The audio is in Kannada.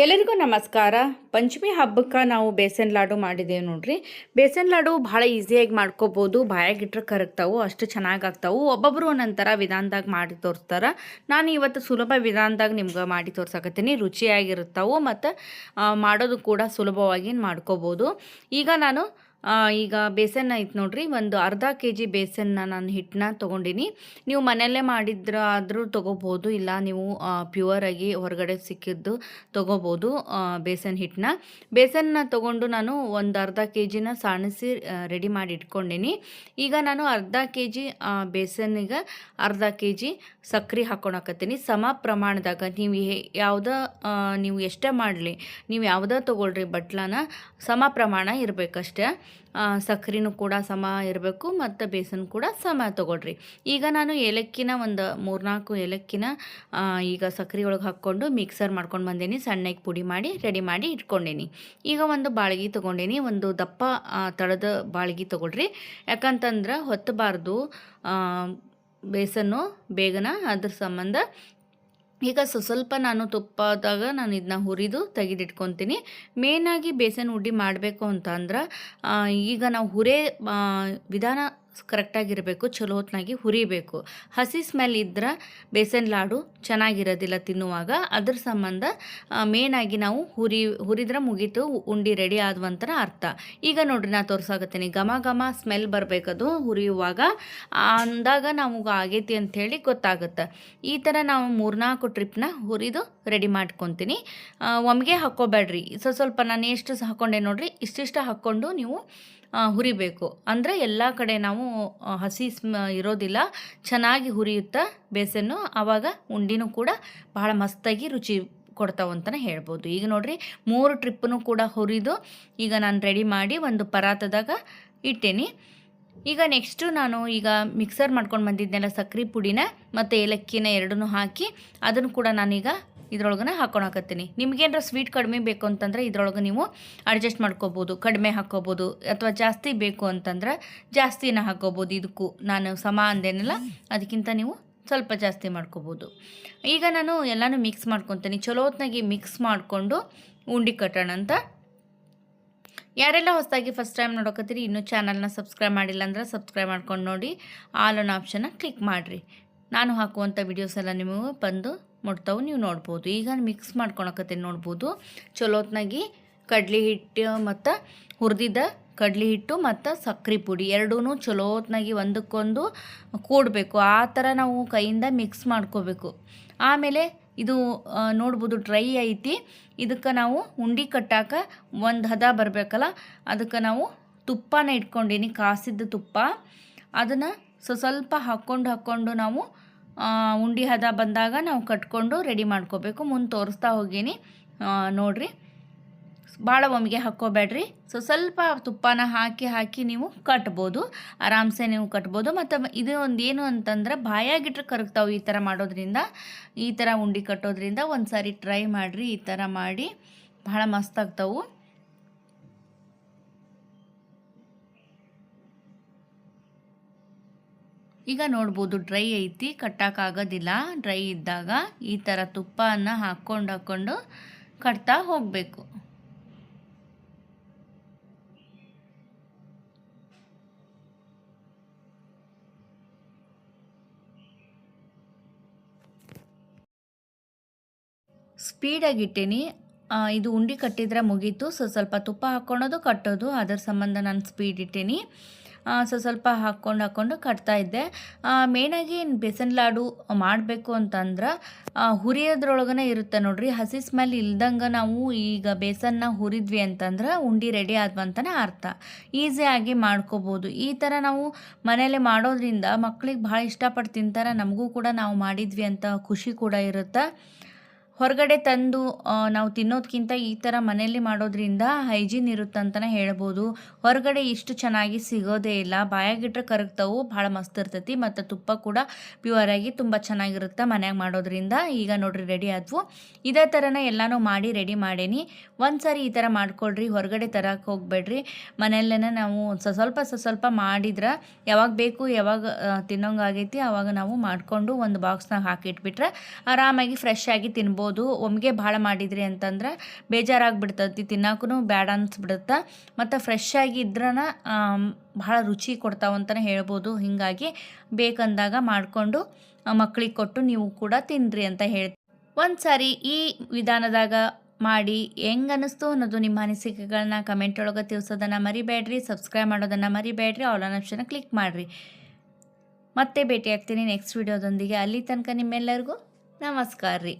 ಎಲ್ಲರಿಗೂ ನಮಸ್ಕಾರ. ಪಂಚಮಿ ಹಬ್ಬಕ್ಕೆ ನಾವು ಬೇಸನ್ ಲಾಡು ಮಾಡಿದ್ದೇವೆ ನೋಡ್ರಿ. ಬೇಸನ್ ಲಾಡು ಭಾಳ ಈಸಿಯಾಗಿ ಮಾಡ್ಕೋಬೋದು. ಬಾಯಾಗಿಟ್ರೆ ಕರಗ್ತಾವು, ಅಷ್ಟು ಚೆನ್ನಾಗಿ ಆಗ್ತಾವು. ಒಬ್ಬೊಬ್ಬರು ಒಂದೊಂಥರ ವಿಧಾನದಾಗ ಮಾಡಿ ತೋರಿಸ್ತಾರೆ. ನಾನು ಇವತ್ತು ಸುಲಭ ವಿಧಾನದಾಗ ನಿಮ್ಗೆ ಮಾಡಿ ತೋರ್ಸಕತ್ತೀನಿ. ರುಚಿಯಾಗಿರುತ್ತಾವು ಮತ್ತು ಮಾಡೋದು ಕೂಡ ಸುಲಭವಾಗಿ ಮಾಡ್ಕೋಬೋದು. ಈಗ ಬೇಸನ್ ಐತೆ ನೋಡ್ರಿ, ಒಂದು ಅರ್ಧ ಕೆ.ಜಿ. ಬೇಸನ್ನ ನಾನು ಹಿಟ್ಟನ್ನ ತೊಗೊಂಡಿನಿ. ನೀವು ಮನೆಯಲ್ಲೇ ಮಾಡಿದ್ರಾದರೂ ತೊಗೋಬೋದು, ಇಲ್ಲ ನೀವು ಪ್ಯೂರಾಗಿ ಹೊರಗಡೆ ಸಿಕ್ಕಿದ್ದು ತೊಗೋಬೋದು. ಬೇಸನ್ನ ತೊಗೊಂಡು ನಾನು ಒಂದು ಅರ್ಧ ಕೆ.ಜಿನ ಸಾಣಿಸಿ ರೆಡಿ ಮಾಡಿ ಇಟ್ಕೊಂಡೀನಿ. ಈಗ ನಾನು ಅರ್ಧ ಕೆ.ಜಿ. ಬೇಸನ್ನಿಗೆ ಅರ್ಧ ಕೆ.ಜಿ. ಸಕ್ಕರೆ ಹಾಕ್ಕೊಳಕತ್ತೀನಿ. ಸಮ ಪ್ರಮಾಣದಾಗ ನೀವು ಎಷ್ಟೇ ಮಾಡಲಿ, ನೀವು ಯಾವುದೇ ತೊಗೊಳ್ರಿ ಬಟ್ಲನ, ಸಮ ಪ್ರಮಾಣ ಇರಬೇಕಷ್ಟೇ. ಸಕ್ಕರೆನೂ ಕೂಡ ಸಮ ಇರಬೇಕು ಮತ್ತು ಬೇಸನ್ ಕೂಡ ಸಮ ತೊಗೊಳ್ರಿ. ಈಗ ನಾನು ಏಲಕ್ಕಿನ ಒಂದು 3-4 ಏಲಕ್ಕಿನ ಈಗ ಸಕ್ಕರೆ ಒಳಗೆ ಹಾಕ್ಕೊಂಡು ಮಿಕ್ಸರ್ ಮಾಡ್ಕೊಂಡು ಬಂದೀನಿ. ಸಣ್ಣಗೆ ಪುಡಿ ಮಾಡಿ ರೆಡಿ ಮಾಡಿ ಇಟ್ಕೊಂಡೀನಿ. ಈಗ ಒಂದು ಬಾಳ್ಗಿ ತೊಗೊಂಡೀನಿ. ಒಂದು ದಪ್ಪ ತಳದ ಬಾಳ್ಗಿ ತೊಗೊಳ್ರಿ, ಯಾಕಂತಂದ್ರೆ ಹೊತ್ತಬಾರ್ದು ಬೇಸನ್ನು ಬೇಗನ, ಅದ್ರ ಸಂಬಂಧ ಈಗ ಸ್ವಲ್ಪ ನಾನು ತುಪ್ಪದಾಗ ನಾನು ಇದನ್ನ ಹುರಿದು ತೆಗೆದಿಟ್ಕೊತೀನಿ. ಮೇನಾಗಿ ಬೇಸನ್ ಉಡ್ಡಿ ಮಾಡಬೇಕು ಅಂತ ಅಂದ್ರೆ ಈಗ ನಾವು ವಿಧಾನ ಕರೆಕ್ಟಾಗಿರಬೇಕು. ಚಲೋ ಹೊತ್ನಾಗಿ ಹುರಿಬೇಕು. ಹಸಿ ಸ್ಮೆಲ್ ಇದ್ರೆ ಬೇಸನ್ ಲಾಡು ಚೆನ್ನಾಗಿರೋದಿಲ್ಲ ತಿನ್ನುವಾಗ. ಅದ್ರ ಸಂಬಂಧ ಮೇನಾಗಿ ನಾವು ಹುರಿದ್ರೆ ಮುಗೀತು, ಉಂಡಿ ರೆಡಿ ಆದ್ವಂತರ ಅರ್ಥ. ಈಗ ನೋಡ್ರಿ ನಾ ತೋರ್ಸಾಕತ್ತೀನಿ. ಘಮ ಸ್ಮೆಲ್ ಬರಬೇಕದು ಹುರಿಯುವಾಗ. ಅಂದಾಗ ನಮಗೆ ಆಗೈತಿ ಅಂಥೇಳಿ ಗೊತ್ತಾಗುತ್ತೆ. ಈ ಥರ ನಾವು 3-4 ಟ್ರಿಪ್ನ ಹುರಿದು ರೆಡಿ ಮಾಡ್ಕೊತೀನಿ. ಒಮ್ಗೆ ಹಾಕ್ಕೋಬೇಡ್ರಿ. ಸ್ವಲ್ಪ ನಾನು ಎಷ್ಟು ಹಾಕ್ಕೊಂಡೆ ನೋಡ್ರಿ, ಇಷ್ಟಿಷ್ಟ ಹಾಕ್ಕೊಂಡು ನೀವು ಹುರಿಬೇಕು. ಅಂದರೆ ಎಲ್ಲ ಕಡೆ ನಾವು ಹಸಿ ಇರೋದಿಲ್ಲ, ಚೆನ್ನಾಗಿ ಹುರಿಯುತ್ತಾ ಬೇಸನ್ನು. ಆವಾಗ ಉಂಡಿನೂ ಕೂಡ ಬಹಳ ಮಸ್ತಾಗಿ ರುಚಿ ಕೊಡ್ತಾವಂತಲೇ ಹೇಳ್ಬೋದು. ಈಗ ನೋಡ್ರಿ 3 ಟ್ರಿಪ್ಪನ್ನು ಕೂಡ ಹುರಿದು ಈಗ ನಾನು ರೆಡಿ ಮಾಡಿ ಒಂದು ಪರಾತದಾಗ ಇಟ್ಟೇನಿ. ಈಗ ನೆಕ್ಸ್ಟು ನಾನು ಈಗ ಮಿಕ್ಸರ್ ಮಾಡ್ಕೊಂಡು ಬಂದಿದ್ದೆಲ್ಲ ಸಕ್ಕರೆ ಪುಡಿನ ಮತ್ತು ಏಲಕ್ಕಿನ ಎರಡನ್ನೂ ಹಾಕಿ ಅದನ್ನು ಕೂಡ ನಾನೀಗ ಇದ್ರೊಳಗನೆ ಹಾಕ್ಕೊಳಕತ್ತೀನಿ. ನಿಮ್ಗೇನಾರ ಸ್ವೀಟ್ ಕಡಿಮೆ ಬೇಕು ಅಂತಂದರೆ ಇದ್ರೊಳಗೆ ನೀವು ಅಡ್ಜಸ್ಟ್ ಮಾಡ್ಕೋಬೋದು, ಕಡಿಮೆ ಹಾಕ್ಕೋಬೋದು. ಅಥವಾ ಜಾಸ್ತಿ ಬೇಕು ಅಂತಂದ್ರೆ ಜಾಸ್ತಿನ ಹಾಕ್ಕೋಬೋದು. ಇದಕ್ಕೂ ನಾನು ಸಮ ಅಂದೇನಿಲ್ಲ, ಅದಕ್ಕಿಂತ ನೀವು ಸ್ವಲ್ಪ ಜಾಸ್ತಿ ಮಾಡ್ಕೋಬೋದು. ಈಗ ನಾನು ಎಲ್ಲನೂ ಮಿಕ್ಸ್ ಮಾಡ್ಕೊತೀನಿ. ಚಲೋ ಹೊತ್ನಾಗಿ ಮಿಕ್ಸ್ ಮಾಡಿಕೊಂಡು ಉಂಡೆ ಕಟ್ಟೋಣ ಅಂತ. ಯಾರೆಲ್ಲ ಹೊಸದಾಗಿ ಫಸ್ಟ್ ಟೈಮ್ ನೋಡೋಕತ್ತೀರಿ, ಇನ್ನೂ ಚಾನಲ್ನ ಸಬ್ಸ್ಕ್ರೈಬ್ ಮಾಡಿಲ್ಲ ಅಂದ್ರೆ ಸಬ್ಸ್ಕ್ರೈಬ್ ಮಾಡ್ಕೊಂಡು ನೋಡಿ, ಆಲ್ ಅನ್ನೋ ಆಪ್ಷನ್ನ ಕ್ಲಿಕ್ ಮಾಡಿರಿ. ನಾನು ಹಾಕುವಂಥ ವಿಡಿಯೋಸ್ ಎಲ್ಲ ನಿಮಗೆ ಬಂದು ಮುಟ್ತಾವೆ, ನೀವು ನೋಡ್ಬೋದು. ಈಗ ಮಿಕ್ಸ್ ಮಾಡ್ಕೊಳಕತ್ತೀನಿ ನೋಡ್ಬೋದು. ಚಲೋ ಹೊತ್ನಾಗಿ ಕಡ್ಲೆ ಹಿಟ್ಟು ಮತ್ತು ಹುರಿದಿದ್ದ ಕಡ್ಲೆ ಹಿಟ್ಟು ಮತ್ತು ಸಕ್ಕರೆ ಪುಡಿ ಎರಡೂ ಚಲೋ ಹೊತ್ನಾಗಿ ಒಂದಕ್ಕೊಂದು ಕೂಡಬೇಕು. ಆ ಥರ ನಾವು ಕೈಯಿಂದ ಮಿಕ್ಸ್ ಮಾಡ್ಕೋಬೇಕು. ಆಮೇಲೆ ಇದು ನೋಡ್ಬೋದು ಡ್ರೈ ಐತಿ. ಇದಕ್ಕೆ ನಾವು ಉಂಡೆ ಕಟ್ಟಾಕ ಒಂದು ಹದ ಬರಬೇಕಲ್ಲ, ಅದಕ್ಕೆ ನಾವು ತುಪ್ಪನ ಇಟ್ಕೊಂಡೀನಿ, ಕಾಸಿದ ತುಪ್ಪ. ಅದನ್ನು ಸ್ವಲ್ಪ ಹಾಕ್ಕೊಂಡು ನಾವು ಉಂಡೆ ಹದ ಬಂದಾಗ ನಾವು ಕಟ್ಕೊಂಡು ರೆಡಿ ಮಾಡ್ಕೋಬೇಕು. ಮುಂದೆ ತೋರಿಸ್ತಾ ಹೋಗೀನಿ ನೋಡಿರಿ. ಭಾಳ ಒಮ್ಮೆಗೆ ಹಾಕ್ಕೋಬೇಡ್ರಿ. ಸ್ವಲ್ಪ ತುಪ್ಪನ ಹಾಕಿ ನೀವು ಕಟ್ಬೋದು, ಆರಾಮ್ಸೆ ನೀವು ಕಟ್ಬೋದು. ಮತ್ತು ಇದು ಒಂದು ಏನು ಅಂತಂದ್ರೆ ಬಾಯಾಗಿಟ್ರೆ ಕರಗ್ತಾವೆ ಈ ಥರ ಮಾಡೋದ್ರಿಂದ. ಈ ಥರ ಉಂಡೆ ಕಟ್ಟೋದ್ರಿಂದ ಒಂದು ಸಾರಿ ಟ್ರೈ ಮಾಡಿರಿ. ಈ ಥರ ಮಾಡಿ ಭಾಳ ಮಸ್ತ್ ಆಗ್ತಾವೆ. ಈಗ ನೋಡ್ಬೋದು ಡ್ರೈ ಐತಿ, ಕಟ್ಟೋಕ್ಕಾಗೋದಿಲ್ಲ. ಡ್ರೈ ಇದ್ದಾಗ ಈ ಥರ ತುಪ್ಪನ ಹಾಕ್ಕೊಂಡು ಕಟ್ತಾ ಹೋಗಬೇಕು. ಸ್ಪೀಡಾಗಿ ಇಟ್ಟೀನಿ. ಇದು ಉಂಡೆ ಕಟ್ಟಿದ್ರೆ ಮುಗೀತು. ಸ್ವಲ್ಪ ತುಪ್ಪ ಹಾಕ್ಕೊಳೋದು ಕಟ್ಟೋದು, ಅದರ ಸಂಬಂಧ ನಾನು ಸ್ಪೀಡ್ ಇಟ್ಟೀನಿ. ಸ್ವಲ್ಪ ಹಾಕ್ಕೊಂಡು ಕಟ್ತಾಯಿದ್ದೆ. ಮೇನಾಗಿ ಬೇಸನ್ ಲಾಡು ಮಾಡಬೇಕು ಅಂತಂದ್ರೆ ಹುರಿಯೋದ್ರೊಳಗನೆ ಇರುತ್ತೆ ನೋಡ್ರಿ. ಹಸಿ ಸ್ಮೆಲ್ ಇಲ್ದಂಗೆ ನಾವು ಈಗ ಬೇಸನ್ನ ಹುರಿದ್ವಿ ಅಂತಂದ್ರೆ ಉಂಡೆ ರೆಡಿ ಆದ್ವಂತನೇ ಅರ್ಥ. ಈಸಿಯಾಗಿ ಮಾಡ್ಕೋಬೋದು. ಈ ಥರ ನಾವು ಮನೇಲಿ ಮಾಡೋದ್ರಿಂದ ಮಕ್ಳಿಗೆ ಭಾಳ ಇಷ್ಟಪಟ್ಟು ತಿಂತಾರೆ. ನಮಗೂ ಕೂಡ ನಾವು ಮಾಡಿದ್ವಿ ಅಂತ ಖುಷಿ ಕೂಡ ಇರುತ್ತೆ. ಹೊರಗಡೆ ತಂದು ನಾವು ತಿನ್ನೋದಕ್ಕಿಂತ ಈ ಥರ ಮನೆಯಲ್ಲಿ ಮಾಡೋದ್ರಿಂದ ಹೈಜೀನ್ ಇರುತ್ತಂತಲೇ ಹೇಳ್ಬೋದು. ಹೊರಗಡೆ ಇಷ್ಟು ಚೆನ್ನಾಗಿ ಸಿಗೋದೇ ಇಲ್ಲ. ಬಾಯಾಗಿಟ್ರೆ ಕರಗ್ತಾವು, ಭಾಳ ಮಸ್ತ್ ಇರ್ತೈತಿ. ಮತ್ತು ತುಪ್ಪ ಕೂಡ ಪ್ಯೂರಾಗಿ ತುಂಬ ಚೆನ್ನಾಗಿರುತ್ತೆ ಮನ್ಯಾಗ ಮಾಡೋದ್ರಿಂದ. ಈಗ ನೋಡ್ರಿ ರೆಡಿ ಆದವು. ಇದೇ ಥರನೇ ಎಲ್ಲನೂ ಮಾಡಿ ರೆಡಿ ಮಾಡೇನಿ. ಒಂದು ಸಾರಿ ಈ ಥರ ಮಾಡ್ಕೊಳ್ರಿ, ಹೊರಗಡೆ ತರಕ್ಕೆ ಹೋಗಬೇಡ್ರಿ. ಮನೆಯಲ್ಲೇ ನಾವು ಸ್ವಲ್ಪ ಮಾಡಿದ್ರೆ ಯಾವಾಗ ಬೇಕು ಯಾವಾಗ ತಿನ್ನೋಂಗಾಗೈತಿ ಆವಾಗ ನಾವು ಮಾಡಿಕೊಂಡು ಒಂದು ಬಾಕ್ಸ್ನಾಗ ಹಾಕಿಟ್ಬಿಟ್ರೆ ಆರಾಮಾಗಿ ಫ್ರೆಶ್ ಆಗಿ ತಿನ್ಬೋದು. ತಿನ್ಬೋದು. ಒಮ್ಮೆಗೆ ಭಾಳ ಮಾಡಿದ್ರಿ ಅಂತಂದ್ರೆ ಬೇಜಾರಾಗಿಬಿಡ್ತೈತಿ, ತಿನ್ನಕ್ಕೂ ಬ್ಯಾಡ ಅನ್ಸ್ಬಿಡುತ್ತೆ. ಮತ್ತು ಫ್ರೆಶ್ ಆಗಿ ಇದ್ರನ ಭಾಳ ರುಚಿ ಕೊಡ್ತಾವಂತಲೇ ಹೇಳ್ಬೋದು. ಹೀಗಾಗಿ ಬೇಕಂದಾಗ ಮಾಡಿಕೊಂಡು ಮಕ್ಕಳಿಗೆ ಕೊಟ್ಟು ನೀವು ಕೂಡ ತಿನ್ನಿರಿ ಅಂತ ಹೇಳ್ತೀನಿ. ಒಂದು ಸಾರಿ ಈ ವಿಧಾನದಾಗ ಮಾಡಿ ಹೆಂಗೆ ಅನ್ನಿಸ್ತು ಅನ್ನೋದು ನಿಮ್ಮ ಅನಿಸಿಕೆಗಳನ್ನ ಕಮೆಂಟ್ ಒಳಗೆ ತಿಳಿಸೋದನ್ನು ಮರಿಬೇಡ್ರಿ. ಸಬ್ಸ್ಕ್ರೈಬ್ ಮಾಡೋದನ್ನು ಮರಿಬೇಡ್ರಿ. ಆಲ್ ಆನ್ ಆಪ್ಷನ್ ಕ್ಲಿಕ್ ಮಾಡಿರಿ. ಮತ್ತೆ ಭೇಟಿ ಆಗ್ತೀನಿ ನೆಕ್ಸ್ಟ್ ವಿಡಿಯೋದೊಂದಿಗೆ. ಅಲ್ಲಿ ತನಕ ನಿಮ್ಮೆಲ್ಲರಿಗೂ ನಮಸ್ಕಾರ ರೀ.